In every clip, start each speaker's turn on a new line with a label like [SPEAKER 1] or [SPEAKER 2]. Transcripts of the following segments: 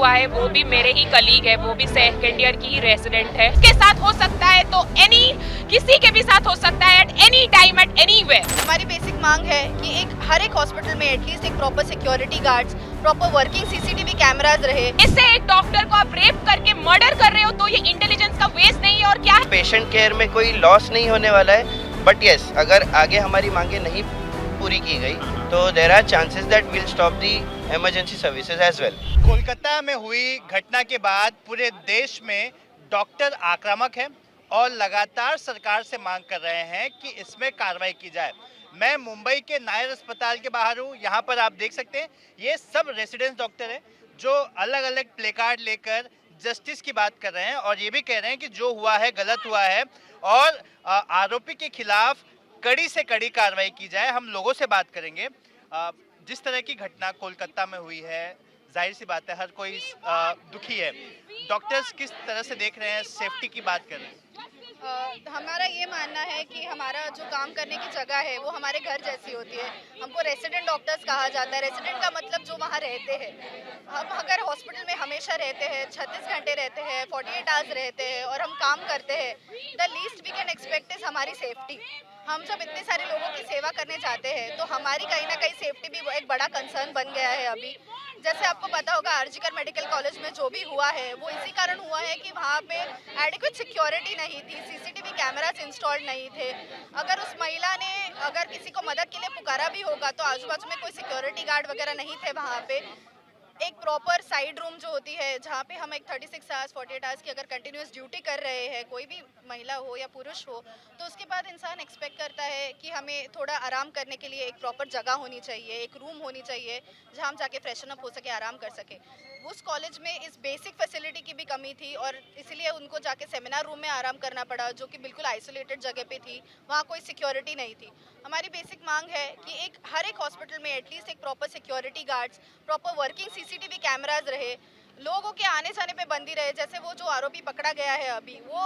[SPEAKER 1] हुआ है वो भी मेरे ही कलीग है, वो भी सेकंड ईयर की ही रेजिडेंट है। इसके साथ हो सकता है तो किसी के भी साथ हो सकता है, at any time, at anywhere.
[SPEAKER 2] हमारी बेसिक मांग है कि हर एक हॉस्पिटल में एटलीस्ट एक proper security guards, proper working CCTV cameras रहे।
[SPEAKER 1] इससे एक डॉक्टर को आप रेप करके मर्डर कर रहे हो तो ये इंटेलिजेंस का वेस्ट नहीं है और क्या है?
[SPEAKER 3] पेशेंट केयर में कोई लॉस नहीं होने वाला है, बट यस, अगर आगे हमारी मांगे नहीं पूरी की गई तो there are chances that will stop the emergency services as well.
[SPEAKER 4] Kolkata में हुई घटना के बाद पूरे देश में डॉक्टर आक्रामक हैं और लगातार सरकार से मांग कर रहे हैं कि इसमें कार्रवाई की जाए। मैं मुंबई के नायर अस्पताल के बाहर हूँ। यहाँ पर आप देख सकते हैं ये सब रेसिडेंस डॉक्टर हैं जो अलग अलग प्लेकार्ड लेकर जस्टिस की बात कर रहे हैं और ये भी कह रहे हैं कि जो हुआ है गलत हुआ है और आरोपी के खिलाफ कड़ी से कड़ी कार्रवाई की जाए। हम लोगों से बात करेंगे। जिस तरह की घटना कोलकाता में हुई है, जाहिर सी बात है हर कोई दुखी है। डॉक्टर्स किस तरह से देख रहे हैं, सेफ्टी की बात कर रहे हैं?
[SPEAKER 2] हमारा ये मानना है कि हमारा जो काम करने की जगह है वो हमारे घर जैसी होती है। हमको रेसिडेंट डॉक्टर्स कहा जाता है। रेसिडेंट का मतलब जो वहाँ रहते हैं। हम अगर हॉस्पिटल में हमेशा रहते हैं, 36 घंटे रहते हैं, 48 आवर्स रहते हैं और हम काम करते हैं, the least we can expect is हमारी सेफ्टी। हम जब इतने सारे लोगों की सेवा करने जाते हैं तो हमारी कहीं ना कहीं सेफ्टी भी एक बड़ा कंसर्न बन गया है अभी। जैसे आपको पता होगा आरजीकर मेडिकल कॉलेज में जो भी हुआ है वो इसी कारण हुआ है कि वहाँ पे एडिक्वेट सिक्योरिटी नहीं थी, सीसीटीवी कैमरास इंस्टॉल्ड नहीं थे। अगर उस महिला ने अगर किसी को मदद के लिए पुकारा भी होगा तो आजू बाजू में कोई सिक्योरिटी गार्ड वगैरह नहीं थे वहाँ पे। एक प्रॉपर साइड रूम जो होती है जहाँ पे हम एक 36 आवर्स 48 आवर्स की अगर कंटिन्यूस ड्यूटी कर रहे हैं, कोई भी महिला हो या पुरुष हो, तो उसके बाद इंसान एक्सपेक्ट करता है कि हमें थोड़ा आराम करने के लिए एक प्रॉपर जगह होनी चाहिए, एक रूम होनी चाहिए जहाँ हम जाके फ्रेशन अप हो सके, आराम कर सके। उस कॉलेज में इस बेसिक फैसिलिटी की भी कमी थी और इसलिए उनको जाके सेमिनार रूम में आराम करना पड़ा जो कि बिल्कुल आइसोलेटेड जगह पे थी, वहाँ कोई सिक्योरिटी नहीं थी। हमारी बेसिक मांग है कि हर एक हॉस्पिटल में एटलीस्ट एक proper security guards, proper working CCTV cameras रहे, लोगों के आने जाने पे बंदी रहे। जैसे वो जो आरोपी पकड़ा गया है अभी, वो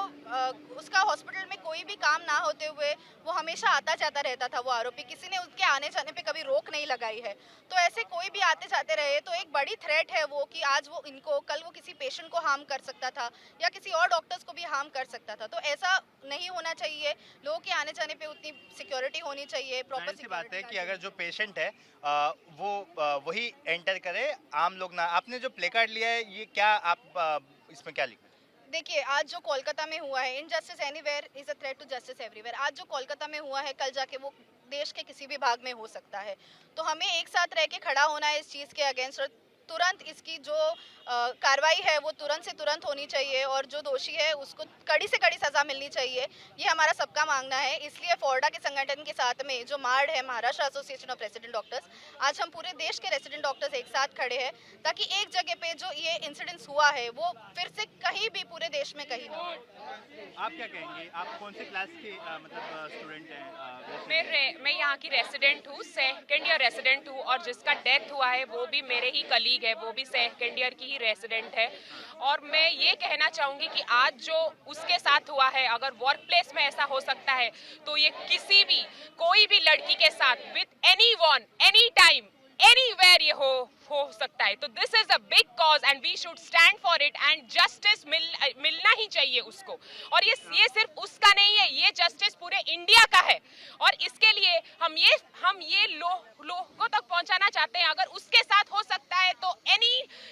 [SPEAKER 2] उसका हॉस्पिटल में कोई भी काम ना होते हुए वो हमेशा आता जाता रहता था। वो आरोपी, किसी ने उसके आने जाने पे कभी रोक नहीं लगाई है। तो ऐसे कोई भी आते जाते रहे तो एक बड़ी थ्रेट है वो कि आज वो इनको, कल वो किसी पेशेंट को हार्म कर सकता था या किसी और डॉक्टर्स को भी हार्म कर सकता था। तो ऐसा नहीं होना चाहिए। लोगों के आने जाने पे उतनी सिक्योरिटी होनी चाहिए, प्रॉपर
[SPEAKER 4] सी बात है कि अगर जो पेशेंट है वो वही एंटर करे, आम लोग ना। आपने जो प्लेकार्ड लिया है ये क्या आप इसमें क्या लिखा?
[SPEAKER 2] देखिए, आज जो कोलकाता में हुआ है, injustice anywhere is a threat to justice everywhere. आज जो कोलकाता में हुआ है कल जाके वो देश के किसी भी भाग में हो सकता है। तो हमें एक साथ रह के खड़ा होना है इस चीज़ के अगेंस्ट और तुरंत इसकी जो कार्रवाई है वो तुरंत से तुरंत होनी चाहिए और जो दोषी है उसको कड़ी से कड़ी सज़ा मिलनी चाहिए। ये हमारा सबका मांगना है। इसलिए फोर्डा के संगठन के साथ में जो मार्ड है, Maharashtra association of resident doctors, आज हम पूरे देश के रेसिडेंट डॉक्टर्स एक साथ खड़े हैं ताकि एक जगह पे जो ये इंसिडेंट्स हुआ है वो फिर से कहीं भी पूरे देश में कहीं ना हो।
[SPEAKER 4] आप क्या कहेंगे? आप कौन से क्लास के मतलब स्टूडेंट हैं?
[SPEAKER 1] मैं यहाँ की रेसिडेंट हूँ, सेकंड ईयर रेसिडेंट हूँ और जिसका डेथ हुआ है वो भी मेरे ही कलीग है, वो भी सेकंड ईयर की ही रेसिडेंट है। और मैं ये कहना चाहूँगी कि आज जो उसके साथ हुआ है, अगर वर्क प्लेस में ऐसा हो सकता है तो ये किसी भी कोई भी लड़की के साथ with anyone, any time, anywhere ये हो सकता है। तो this is a big cause and we should stand for it and justice मिलना ही चाहिए उसको। और ये सिर्फ उसका नहीं है, ये जस्टिस पूरे इंडिया का है और इसके लिए हम ये लोगों तक पहुंचाना चाहते हैं। अगर उसके साथ हो सकता है तो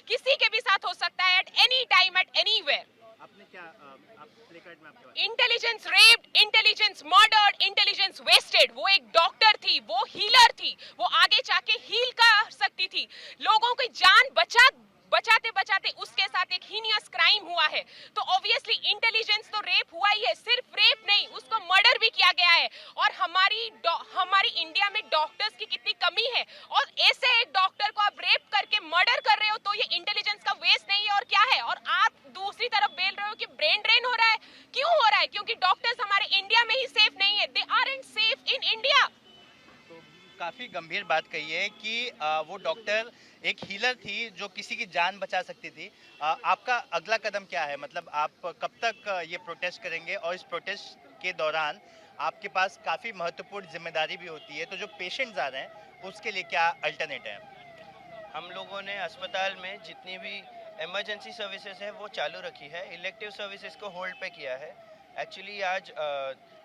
[SPEAKER 1] किसी के भी साथ हो सकता है, at any time, at anywhere.
[SPEAKER 4] आपने क्या आप प्लेकार्ड में आपके
[SPEAKER 1] intelligence raped, intelligence murdered, intelligence wasted. वो एक डॉक्टर थी, वो हीलर थी, वो आगे जाके हील कर सकती थी, लोगों की जान बचाते बचाते उसके साथ एक हीनियस क्राइम हुआ है। तो ऑब्वियसली इंटेलिजेंस तो रेप हुआ ही है, सिर्फ रेप नहीं, उसको मर्डर भी किया गया है। और हमारी इंडिया में डॉक्टर्स की कितनी कमी है और ऐसे एक डॉक्टर को आप रेप करके मर्डर कर रहे हो तो ये इंटेलिजेंस का वेस्ट नहीं है और क्या है? और आप दूसरी तरफ बोल रहे हो कि ब्रेन ड्रेन हो रहा है। क्यों हो रहा है? क्योंकि डॉक्टर्स हमारे इंडिया में ही सेफ नहीं है, they aren't safe in India.
[SPEAKER 4] तो काफ़ी गंभीर बात कही है कि वो डॉक्टर एक हीलर थी जो किसी की जान बचा सकती थी। आपका अगला कदम क्या है? मतलब आप कब तक ये प्रोटेस्ट करेंगे? और इस प्रोटेस्ट के दौरान आपके पास काफ़ी महत्वपूर्ण जिम्मेदारी भी होती है, तो जो पेशेंट्स आ रहे हैं उसके लिए क्या अल्टरनेट है?
[SPEAKER 3] हम लोगों ने अस्पताल में जितनी भी इमरजेंसी सर्विसेज है वो चालू रखी है, इलेक्टिव सर्विसेज को होल्ड पे किया है। एक्चुअली आज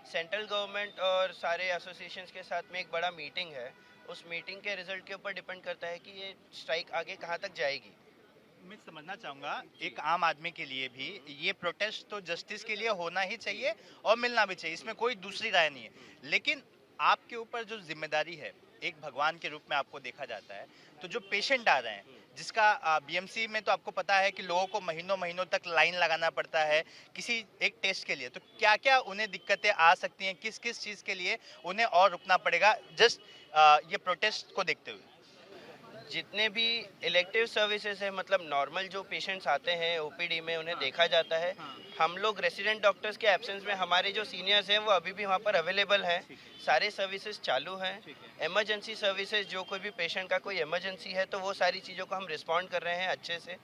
[SPEAKER 3] सेंट्रल गवर्नमेंट और सारे एसोसिएशंस के साथ में एक बड़ा मीटिंग है। उस मीटिंग के रिजल्ट के ऊपर डिपेंड करता है कि ये स्ट्राइक आगे कहाँ तक जाएगी।
[SPEAKER 4] मैं समझना चाहूँगा, एक आम आदमी के लिए भी ये प्रोटेस्ट तो जस्टिस के लिए होना ही चाहिए और मिलना भी चाहिए, इसमें कोई दूसरी राय नहीं है। लेकिन आपके ऊपर जो जिम्मेदारी है, एक भगवान के रूप में आपको देखा जाता है, तो जो पेशेंट आ रहे हैं, जिसका बीएमसी में तो आपको पता है कि लोगों को महीनों महीनों तक लाइन लगाना पड़ता है किसी एक टेस्ट के लिए, तो क्या क्या उन्हें दिक्कतें आ सकती हैं, किस किस चीज़ के लिए उन्हें और रुकना पड़ेगा जस्ट ये प्रोटेस्ट को देखते हुए?
[SPEAKER 3] जितने भी इलेक्टिव सर्विसेज है, मतलब नॉर्मल जो पेशेंट्स आते हैं ओपीडी में, उन्हें देखा जाता है। हम लोग रेसिडेंट डॉक्टर्स के एब्सेंस में हमारे जो सीनियर्स हैं वो अभी भी वहाँ पर अवेलेबल हैं। सारे सर्विसेज चालू हैं। इमरजेंसी सर्विसेज, जो कोई भी पेशेंट का कोई इमरजेंसी है तो वो सारी चीज़ों को हम रिस्पॉन्ड कर रहे हैं अच्छे से,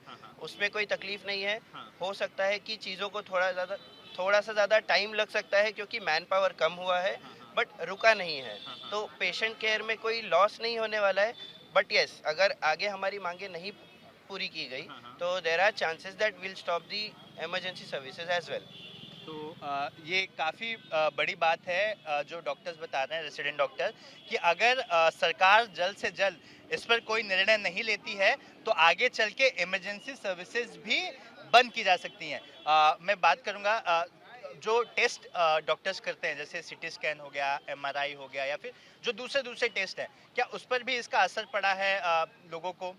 [SPEAKER 3] उसमें कोई तकलीफ नहीं है। हो सकता है कि चीज़ों को थोड़ा सा ज़्यादा टाइम लग सकता है क्योंकि मैन पावर कम हुआ है, बट रुका नहीं है। तो पेशेंट केयर में कोई लॉस नहीं होने वाला है। बट यस, अगर आगे हमारी मांगे नहीं पूरी की गई तो there are chances that will stop the emergency services as well.
[SPEAKER 4] तो ये काफ़ी बड़ी बात है जो डॉक्टर्स बता रहे हैं, रेसिडेंट डॉक्टर, कि अगर सरकार जल्द से जल्द इस पर कोई निर्णय नहीं लेती है तो आगे चल के इमरजेंसी सर्विसेज भी बंद की जा सकती हैं। मैं बात करूंगा जो टेस्ट डॉक्टर्स करते हैं, जैसे सीटी स्कैन हो गया, एमआरआई हो गया, या फिर जो दूसरे टेस्ट हैं, क्या उस पर भी इसका असर पड़ा है लोगों को?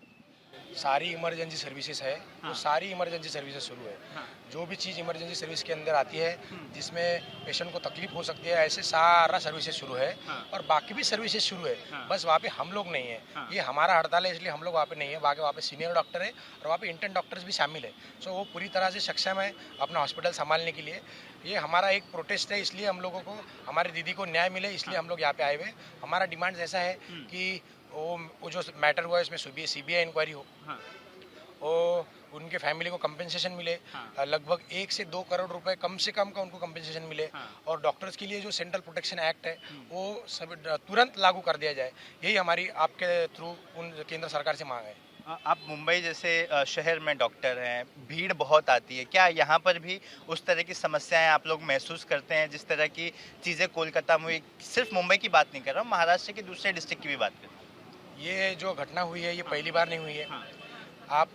[SPEAKER 5] सारी इमरजेंसी सर्विसेज है, वो सारी इमरजेंसी सर्विसेज शुरू है। जो भी चीज़ इमरजेंसी सर्विस के अंदर आती है जिसमें पेशेंट को तकलीफ हो सकती है, ऐसे सारा सर्विसेज शुरू है। और बाकी भी सर्विसेज शुरू है, बस वहाँ पे हम लोग नहीं है। ये हमारा हड़ताल है इसलिए हम लोग वहाँ पे नहीं है। बाकी वहाँ पे सीनियर डॉक्टर है और वहाँ पे इंटर्न डॉक्टर्स भी शामिल है। सो वो पूरी तरह से सक्षम है अपना हॉस्पिटल संभालने के लिए। ये हमारा एक प्रोटेस्ट है, इसलिए हम लोगों को, हमारी दीदी को न्याय मिले, इसलिए हम लोग यहाँ पे आए हुए। हमारा डिमांड ऐसा है कि वो जो मैटर हुआ है इसमें सीबीआई इंक्वायरी हो, उनके फैमिली को कंपेंसेशन मिले। लगभग 1 से 2 करोड़ रुपए कम से कम का उनको कंपेंसेशन मिले। और डॉक्टर्स के लिए जो सेंट्रल प्रोटेक्शन एक्ट है वो सब तुरंत लागू कर दिया जाए। यही हमारी आपके थ्रू उन केंद्र सरकार से मांग है।
[SPEAKER 4] आप मुंबई जैसे शहर में डॉक्टर हैं, भीड़ बहुत आती है, क्या यहाँ पर भी उस तरह की समस्याएं आप लोग महसूस करते हैं जिस तरह की चीज़ें कोलकाता में हुई? सिर्फ मुंबई की बात नहीं कर रहा हूँ, महाराष्ट्र के दूसरे डिस्ट्रिक्ट की भी बात कर रहा हूँ।
[SPEAKER 5] ये जो घटना हुई है ये पहली बार नहीं हुई है। आप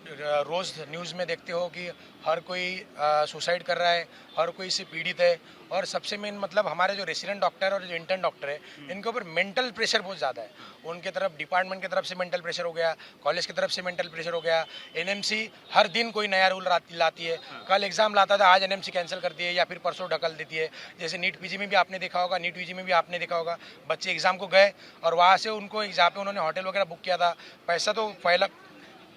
[SPEAKER 5] रोज़ न्यूज़ में देखते हो कि हर कोई सुसाइड कर रहा है, हर कोई इससे पीड़ित है। और सबसे मेन मतलब हमारे जो रेसिडेंट डॉक्टर और जो इंटर्न डॉक्टर है, इनके ऊपर मेंटल प्रेशर बहुत ज़्यादा है। उनके तरफ डिपार्टमेंट की तरफ से मेंटल प्रेशर हो गया, कॉलेज की तरफ से मेंटल प्रेशर हो गया। एनएमसी हर दिन कोई नया रूल लाती है। कल एग्जाम लाता था, आज एनएमसी कैंसिल कर दिए या फिर परसों ढकल देती है। जैसे नीट पीजी में भी आपने देखा होगा, नीट पीजी में भी आपने देखा होगा, बच्चे एग्जाम को गए और वहाँ से उनको जहाँ पे उन्होंने होटल वगैरह बुक किया था, पैसा तो पहला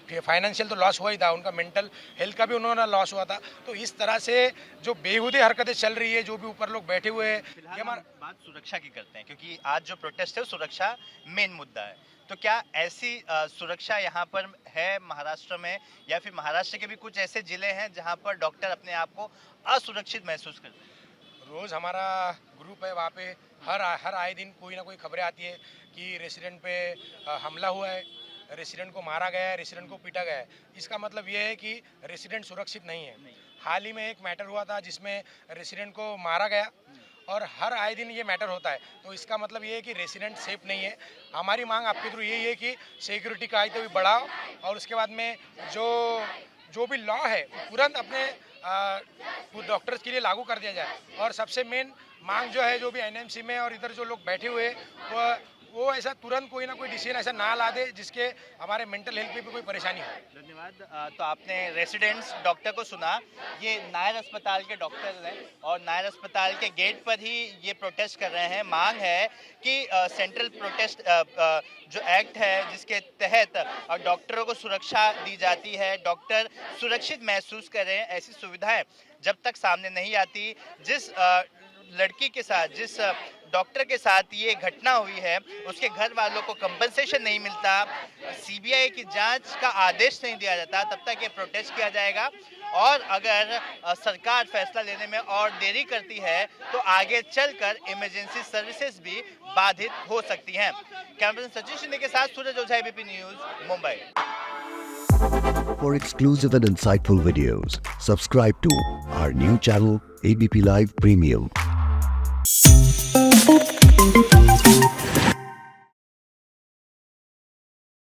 [SPEAKER 5] फाइनेंशियल तो लॉस हुआ ही था, उनका मेंटल हेल्थ का भी उन्होंने लॉस हुआ था। तो इस तरह से जो बेहुदे हरकतें चल रही है, जो भी ऊपर लोग बैठे हुए हैं, ये हमारा
[SPEAKER 4] बात सुरक्षा की करते हैं क्योंकि आज जो प्रोटेस्ट है सुरक्षा मेन मुद्दा है। तो क्या ऐसी सुरक्षा यहाँ पर है महाराष्ट्र में, या फिर महाराष्ट्र के भी कुछ ऐसे जिले हैं जहाँ पर डॉक्टर अपने आप को असुरक्षित महसूस करते हैं?
[SPEAKER 5] रोज़ हमारा ग्रुप है, वहाँ पे हर आए दिन कोई ना कोई खबरें आती है कि रेसिडेंट पे हमला हुआ है, रेसिडेंट को मारा गया है, रेसिडेंट को पीटा गया है। इसका मतलब ये है कि रेसिडेंट सुरक्षित नहीं है। हाल ही में एक मैटर हुआ था जिसमें रेसिडेंट को मारा गया और हर आए दिन ये मैटर होता है। तो इसका मतलब ये है कि रेसिडेंट सेफ नहीं है। हमारी मांग आपके थ्रू यही है कि सिक्योरिटी का आयते हुए बढ़ाओ और उसके बाद में जो भी लॉ है तुरंत अपने डॉक्टर्स के लिए लागू कर दिया जाए। और सबसे मेन मांग जो है, जो भी एनएमसी में और इधर जो लोग बैठे हुए वो ऐसा तुरंत कोई ना कोई डिसीजन ऐसा ना ला दे जिसके हमारे मेंटल हेल्थ पे भी कोई परेशानी हो।
[SPEAKER 4] धन्यवाद। तो आपने रेसिडेंट्स डॉक्टर को सुना, ये नायर अस्पताल के डॉक्टर हैं और नायर अस्पताल के गेट पर ही ये प्रोटेस्ट कर रहे हैं। मांग है कि सेंट्रल प्रोटेस्ट जो एक्ट है जिसके तहत डॉक्टरों को सुरक्षा दी जाती है, डॉक्टर सुरक्षित महसूस करें, ऐसी सुविधाएं जब तक सामने नहीं आती। जिस लड़की के साथ, जिस डॉक्टर के साथ ये घटना हुई है, उसके घर वालों को कंपनसेशन नहीं मिलता, सीबीआई की जांच का आदेश नहीं दिया जाता, तब तक ये प्रोटेस्ट किया जाएगा। और अगर सरकार फैसला लेने में और देरी करती है तो आगे चलकर इमरजेंसी सर्विसेज भी बाधित हो सकती हैं। कैमरामैन सचिन शिंदे के साथ Suraj Ojha, ABP News, Mumbai.
[SPEAKER 6] For exclusive and insightful videos, subscribe to our new channel ABP Live Premium.